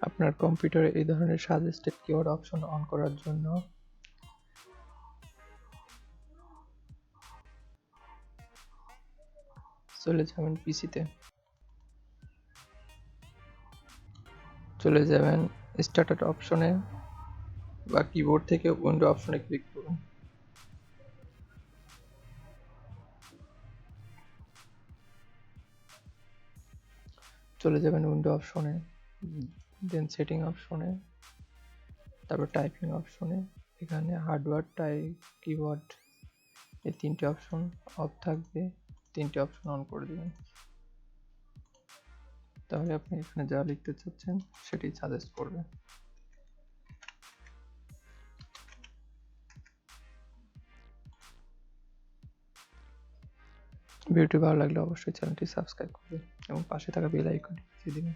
আপনার কম্পিউটারে এই ধরনের সাজেস্টেড কিওয়ার্ড অপশন অন করার জন্য চলে যাবেন পিসিতে, চলে যাবেন স্টার্ট অপশনে বা কিবোর্ড থেকে উইন্ডো অপশনে ক্লিক করুন। চলে যাবেন উইন্ডো অপশনে, দেন সেটিং অপশনে, তারপর টাইপিং অপশনে। এখানে হার্ডওয়্যার কিবোর্ড এই তিনটে অপশন অফ থাকবে, তিনটে অপশন অন করে দেবেন। তাহলে আপনি এখানে যা লিখতে চাচ্ছেন সেটি সাজেস্ট করবে। ভিডিওটি ভালো লাগলে অবশ্যই চ্যানেলটি সাবস্ক্রাইব করবেন এবং পাশে থাকা বেল আইকনটি বাজিয়ে দিবেন।